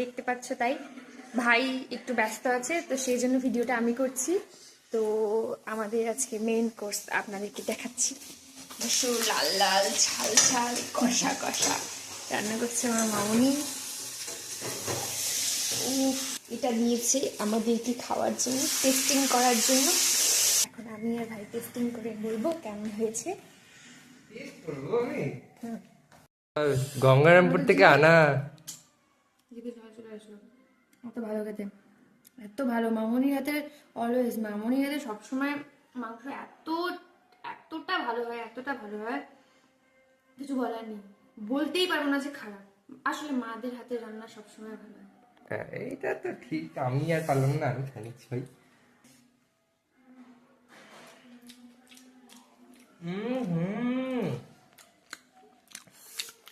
দেখতে পাচ্ছ তাই। ভাই একটু ব্যস্ত আছে, তো সেই জন্য ভিডিওটা আমি করছি। তো আমাদের আজকে মেইন কোর্স আপনাদেরকে দেখাচ্ছি। ভীষণ লাল লাল ঝাল ঝাল কষা কষা রান্না করছে আমার মামনি। এটা দিয়েছে আমাদেরকে খাওয়ার জন্য, টেস্টিং করার জন্য। এখন আমি আর ভাই টেস্টিং করে বলবো কেমন হয়েছে। গঙ্গারামপুর থেকে আনা। এত ভালো খেতে, এত ভালো মামনির হাতে। অলওয়েজ মামনির হাতে সবসময় মাংস এতটা ভালো হয়, এতটা ভালো হয়, কিছু বলার নেই। বলতেই পারবো না যে খারাপ। আসলে মাদের হাতে রান্না সবসময় ভালো হয়। হ্যাঁ, এটা তো ঠিক। আমি আর পারলাম না, আমি খাই নিচ্ছি ভাই।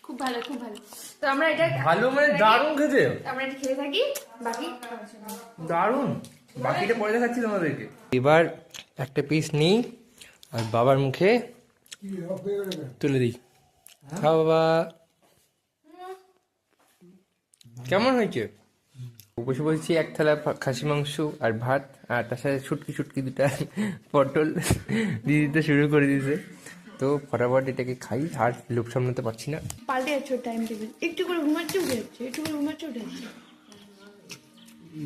খুব ভালো, খুব ভালো। তো আমরা এটা ভালো মানে দারুণ খেতে। আমরা এটা খেয়ে থাকি, বাকি দারুণ। বাকিটা পরে দেখাচ্ছি তোমাদেরকে। এবার একটা পিস নিই আর বাবার মুখে তুলে দিই। খাও বাবা। কেমন হয়েছে? বসে বলছি এক থালা খাসি মাংস আর ভাত, আর তার সাথে ছুটকি ছুটকি দুটা পটল দিয়ে দিতে শুরু করে দিয়েছে। তো ফটাফট এটাকে খাই, আর লোভ সামলাতে পারছি না। পাল্টে যাচ্ছে টাইম টেবিল। একটু করে ঘুমাচ্ছে উঠে যাচ্ছে, একটু করে ঘুমাচ্ছে উঠে যাচ্ছে।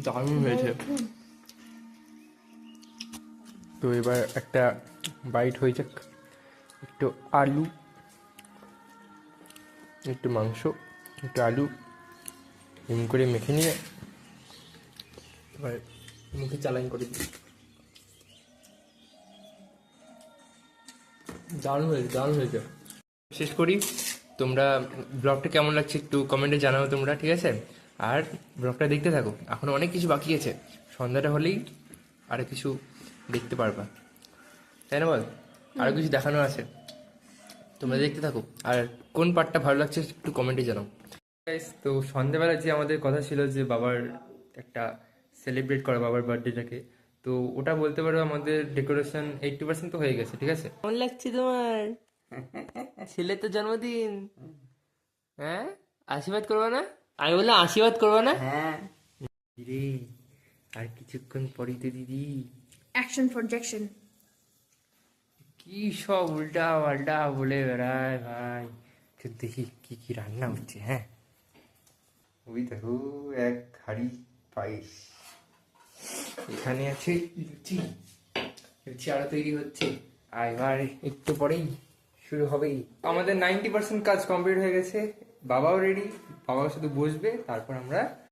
দারুণ হয়েছে। তো এবার একটা বাইট হয়ে যাক। একটু আলু, একটু মাংস, একটু আলু এমন করে মেখে নিয়ে এবার মুখে চালান করে দিই। দারুণ হয়েছে, দারুণ হয়েছে। শেষ করি। তোমরা ব্লগটা কেমন লাগছে একটু কমেন্টে জানাও তোমরা, ঠিক আছে? আর ব্লগটা দেখতে থাকো, এখনো অনেক কিছু বাকি আছে। সন্ধ্যাটা হলেই আরো কিছু দেখতে পারবা, তাই না বল? আরো কিছু দেখানো আছে, তোমরা দেখতে থাকো। আর কোন পার্টটা ভালো লাগছে একটু কমেন্টে জানাও। তো সন্ধ্যাবেলা যে আমাদের কথা ছিল যে বাবার একটা সেলিব্রেট করা, বাবার বার্থডেটাকে, তো ওটা বলতে পারো আমাদের ডেকোরেশন 80% তো হয়ে গেছে, ঠিক আছে? কেমন লাগছে তোমার? ছেলে তো জন্মদিন, হ্যাঁ? আশীর্বাদ করবা না? আমি বললাম আশীর্বাদ করবা না? হ্যাঁ রে, আর কিছুক্ষণ পরেই তো দিদি। Action for Jackson. কি সব উল্টা পাল্টা বলে বেড়ায় ভাই। তো দেখি কি কি রান্না হচ্ছে। হ্যাঁ, ওই দেখো এক হাঁড়ি পায়েস। এখানে আছে লুচি, লুচি আরো তৈরি হচ্ছে, আর এবার একটু পরেই শুরু হবেই। আমাদের 90% কাজ কমপ্লিট হয়ে গেছে। বাবাও রেডি, বাবাও শুধু বসবে, তারপর আমরা